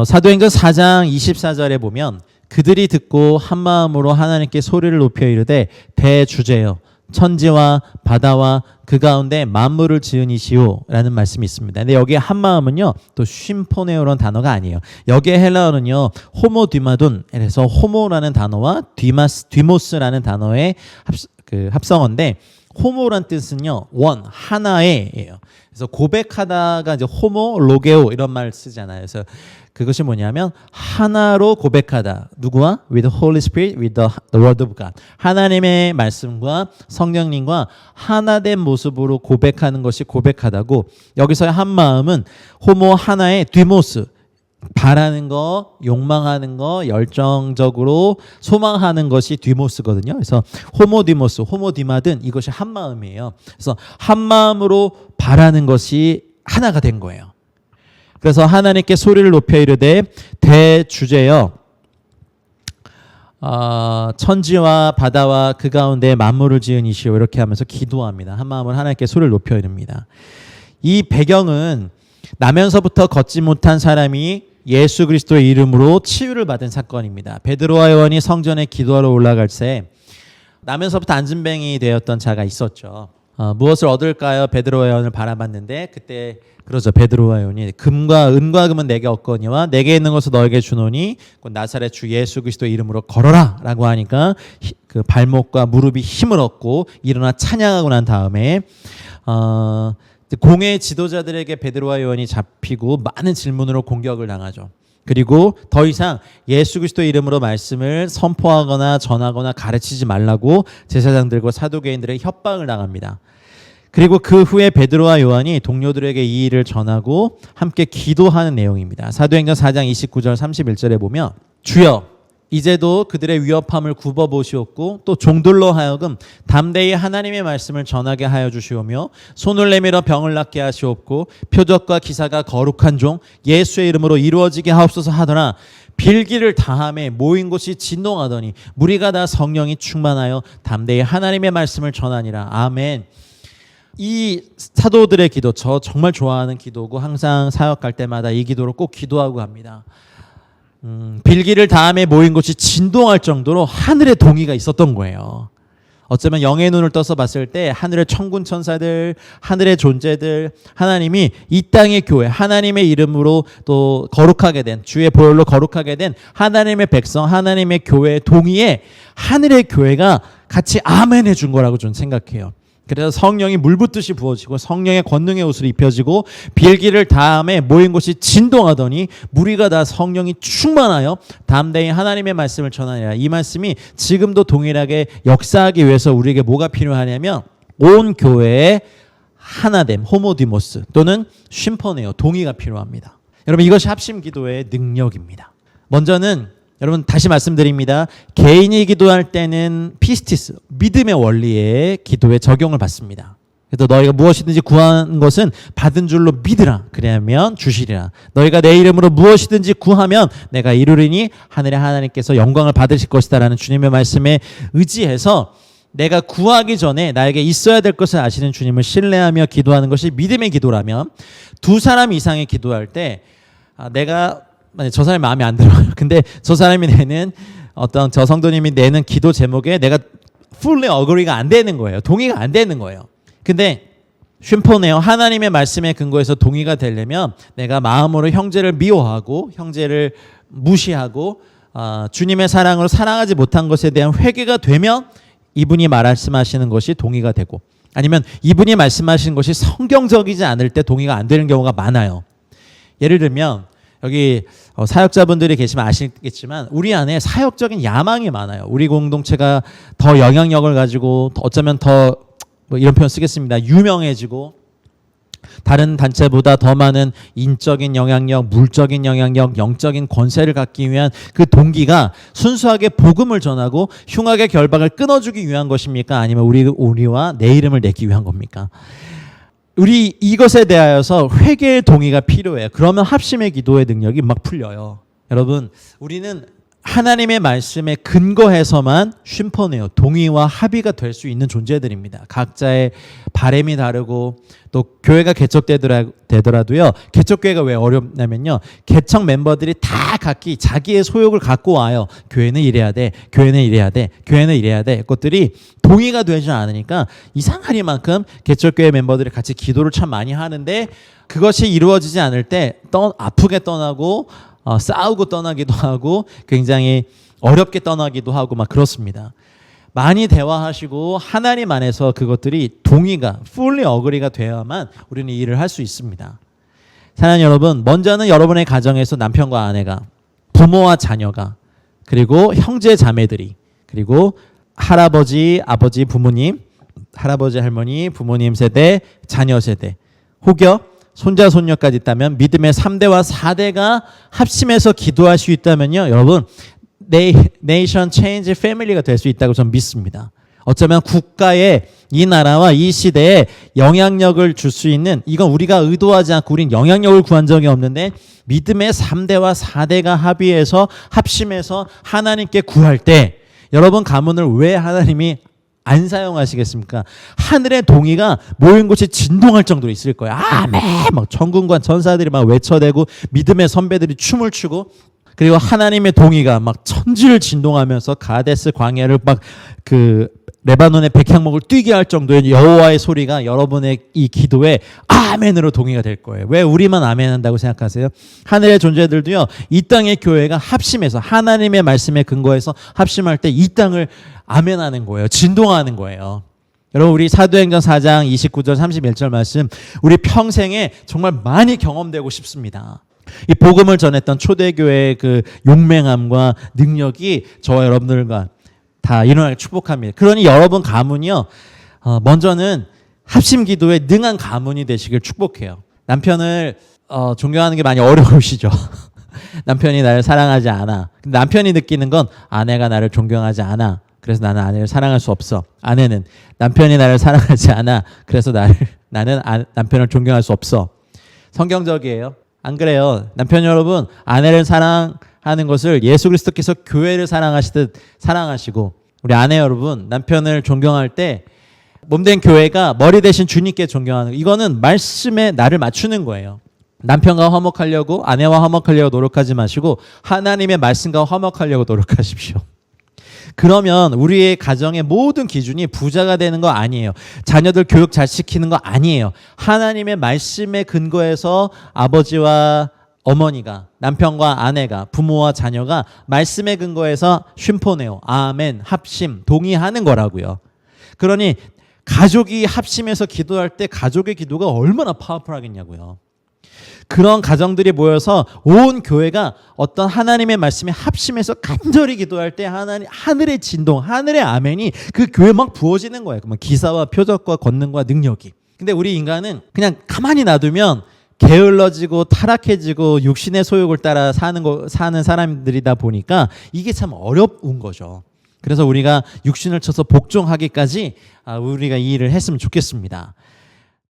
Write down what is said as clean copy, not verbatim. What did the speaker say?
사도행전 4장 24절에 보면 그들이 듣고 한 마음으로 하나님께 소리를 높여 이르되 대주제여 천지와 바다와 그 가운데 만물을 지은 이시오 라는 말씀이 있습니다. 근데 여기에 한 마음은요 또 쉼포네오라는 단어가 아니에요. 여기에 헬라어는요 호모디마돈, 그래서 호모라는 단어와 디모스라는 단어의 합성어인데, 호모란 뜻은요 원, 하나의예요. 그래서 고백하다가 이제 호모, 로게오 이런 말 쓰잖아요. 그래서 그것이 뭐냐면 하나로 고백하다. 누구와? With the Holy Spirit, with the Word of God. 하나님의 말씀과 성령님과 하나된 모습으로 고백하는 것이 고백하다고, 여기서의 한 마음은 호모 하나의 디모스, 바라는 거, 욕망하는 거, 열정적으로 소망하는 것이 디모스거든요. 그래서 호모디모스, 호모디마든 이것이 한 마음이에요. 그래서 한 마음으로 바라는 것이 하나가 된 거예요. 그래서 하나님께 소리를 높여 이르되 대주제여 천지와 바다와 그 가운데 만물을 지은 이시오, 이렇게 하면서 기도합니다. 한 마음으로 하나님께 소리를 높여 이릅니다. 이 배경은 나면서부터 걷지 못한 사람이 예수 그리스도의 이름으로 치유를 받은 사건입니다. 베드로와 요한이 성전에 기도하러 올라갈 때 나면서부터 안진뱅이 되었던 자가 있었죠. 무엇을 얻을까요? 베드로와 요한을 바라봤는데 그때 그러죠. 베드로와 요한이 금과 은과 금은 내게 없거니와 내게 있는 것을 너에게 주노니 곧 나사렛 주 예수 그리스도의 이름으로 걸어라 라고 하니까 그 발목과 무릎이 힘을 얻고 일어나 찬양하고 난 다음에 공회 지도자들에게 베드로와 요한이 잡히고 많은 질문으로 공격을 당하죠. 그리고 더 이상 예수 그리스도의 이름으로 말씀을 선포하거나 전하거나 가르치지 말라고 제사장들과 사두개인들의 협박을 당합니다. 그리고 그 후에 베드로와 요한이 동료들에게 이 일을 전하고 함께 기도하는 내용입니다. 사도행전 4장 29절 31절에 보면 주여 이제도 그들의 위협함을 굽어보시옵고 또 종들로 하여금 담대히 하나님의 말씀을 전하게 하여 주시오며 손을 내밀어 병을 낫게 하시옵고 표적과 기사가 거룩한 종 예수의 이름으로 이루어지게 하옵소서 하더라. 빌기를 다함에 모인 곳이 진동하더니 무리가 다 성령이 충만하여 담대히 하나님의 말씀을 전하니라. 아멘. 이 사도들의 기도, 저 정말 좋아하는 기도고 항상 사역할 때마다 이 기도로 꼭 기도하고 갑니다. 빌기를 다음에 모인 곳이 진동할 정도로 하늘의 동의가 있었던 거예요. 어쩌면 영의 눈을 떠서 봤을 때 하늘의 천군 천사들, 하늘의 존재들, 하나님이 이 땅의 교회, 하나님의 이름으로 또 거룩하게 된, 주의 보혈로 거룩하게 된 하나님의 백성, 하나님의 교회의 동의에 하늘의 교회가 같이 아멘 해준 거라고 저는 생각해요. 그래서 성령이 물붓듯이 부어지고 성령의 권능의 옷을 입혀지고 빌기를 다음에 모인 곳이 진동하더니 무리가 다 성령이 충만하여 담대히 하나님의 말씀을 전하니라. 이 말씀이 지금도 동일하게 역사하기 위해서 우리에게 뭐가 필요하냐면 온 교회의 하나됨, 호모디모스 또는 쉼포네오, 동의가 필요합니다. 여러분 이것이 합심기도의 능력입니다. 먼저는 여러분 다시 말씀드립니다. 개인이 기도할 때는 피스티스, 믿음의 원리의 기도에 적용을 받습니다. 그래서 너희가 무엇이든지 구한 것은 받은 줄로 믿으라. 그러면 주시리라. 너희가 내 이름으로 무엇이든지 구하면 내가 이루리니 하늘의 하나님께서 영광을 받으실 것이다 라는 주님의 말씀에 의지해서 내가 구하기 전에 나에게 있어야 될 것을 아시는 주님을 신뢰하며 기도하는 것이 믿음의 기도라면, 두 사람 이상의 기도할 때 내가 저 사람이 마음에 안 들어요. 근데 저 사람이 내는 어떤 저 성도님이 내는 기도 제목에 내가 fully agree가 안 되는 거예요. 동의가 안 되는 거예요. 근데 쉼포네오, 하나님의 말씀에 근거해서 동의가 되려면 내가 마음으로 형제를 미워하고 형제를 무시하고 주님의 사랑으로 사랑하지 못한 것에 대한 회개가 되면 이분이 말씀하시는 것이 동의가 되고, 아니면 이분이 말씀하시는 것이 성경적이지 않을 때 동의가 안 되는 경우가 많아요. 예를 들면 여기 사역자분들이 계시면 아시겠지만 우리 안에 사역적인 야망이 많아요. 우리 공동체가 더 영향력을 가지고 어쩌면 더 이런 표현 쓰겠습니다. 유명해지고 다른 단체보다 더 많은 인적인 영향력, 물적인 영향력, 영적인 권세를 갖기 위한 그 동기가 순수하게 복음을 전하고 흉악의 결박을 끊어주기 위한 것입니까? 아니면 우리와 내 이름을 내기 위한 겁니까? 우리 이것에 대하여서 회개의 동의가 필요해요. 그러면 합심의 기도의 능력이 막 풀려요. 여러분, 우리는 하나님의 말씀에 근거해서만 쉼퍼내요. 동의와 합의가 될 수 있는 존재들입니다. 각자의 바람이 다르고 또 교회가 개척되더라도요. 개척교회가 왜 어렵냐면요. 개척 멤버들이 다 각기 자기의 소욕을 갖고 와요. 교회는 이래야 돼. 교회는 이래야 돼. 교회는 이래야 돼. 것들이 동의가 되지 않으니까 이상하리만큼 개척교회 멤버들이 같이 기도를 참 많이 하는데 그것이 이루어지지 않을 때 아프게 떠나고 싸우고 떠나기도 하고 굉장히 어렵게 떠나기도 하고 막 그렇습니다. 많이 대화하시고 하나님 안에서 그것들이 동의가 fully agree가 되어야만 우리는 이 일을 할 수 있습니다. 사랑하는 여러분, 먼저는 여러분의 가정에서 남편과 아내가, 부모와 자녀가, 그리고 형제 자매들이, 그리고 할아버지, 아버지, 부모님, 할아버지, 할머니, 부모님 세대, 자녀 세대, 혹여 손자, 손녀까지 있다면 믿음의 3대와 4대가 합심해서 기도할 수 있다면요. 여러분, 네이션 체인지 패밀리가 될 수 있다고 저는 믿습니다. 어쩌면 국가에 이 나라와 이 시대에 영향력을 줄 수 있는, 이건 우리가 의도하지 않고 우린 영향력을 구한 적이 없는데 믿음의 3대와 4대가 합의해서 합심해서 하나님께 구할 때 여러분 가문을 왜 하나님이 안 사용하시겠습니까? 하늘의 동의가 모인 곳이 진동할 정도로 있을 거예요. 아멘! 막 천군과 천사들이 막 외쳐대고 믿음의 선배들이 춤을 추고 그리고 하나님의 동의가 막 천지를 진동하면서 가데스 광야를 막 그 레바논의 백향목을 뛰게 할 정도의 여호와의 소리가 여러분의 이 기도에 아멘으로 동의가 될 거예요. 왜 우리만 아멘한다고 생각하세요? 하늘의 존재들도요. 이 땅의 교회가 합심해서 하나님의 말씀에 근거해서 합심할 때 이 땅을 아멘하는 거예요. 진동하는 거예요. 여러분 우리 사도행전 4장 29절 31절 말씀 우리 평생에 정말 많이 경험되고 싶습니다. 이 복음을 전했던 초대교회의 그 용맹함과 능력이 저와 여러분들과 다 일어나길 축복합니다. 그러니 여러분 가문이요. 먼저는 합심 기도에 능한 가문이 되시길 축복해요. 남편을 존경하는 게 많이 어려우시죠. 남편이 나를 사랑하지 않아. 근데 남편이 느끼는 건 아내가 나를 존경하지 않아. 그래서 나는 아내를 사랑할 수 없어. 아내는 남편이 나를 사랑하지 않아. 그래서 나는 남편을 존경할 수 없어. 성경적이에요. 안 그래요? 남편 여러분, 아내를 사랑하는 것을 예수 그리스도께서 교회를 사랑하시듯 사랑하시고 우리 아내 여러분, 남편을 존경할 때 몸된 교회가 머리 대신 주님께 존경하는 거. 이거는 말씀에 나를 맞추는 거예요. 남편과 화목하려고 아내와 화목하려고 노력하지 마시고 하나님의 말씀과 화목하려고 노력하십시오. 그러면 우리의 가정의 모든 기준이 부자가 되는 거 아니에요. 자녀들 교육 잘 시키는 거 아니에요. 하나님의 말씀에 근거해서 아버지와 어머니가, 남편과 아내가, 부모와 자녀가 말씀에 근거해서 쉼포네오, 아멘, 합심, 동의하는 거라고요. 그러니 가족이 합심해서 기도할 때 가족의 기도가 얼마나 파워풀하겠냐고요. 그런 가정들이 모여서 온 교회가 어떤 하나님의 말씀에 합심해서 간절히 기도할 때 하늘의 진동, 하늘의 아멘이 그 교회에 막 부어지는 거예요. 그러면 기사와 표적과 권능과 능력이. 근데 우리 인간은 그냥 가만히 놔두면 게을러지고 타락해지고 육신의 소욕을 따라 사는 사람들이다 보니까 이게 참 어려운 거죠. 그래서 우리가 육신을 쳐서 복종하기까지 우리가 이 일을 했으면 좋겠습니다.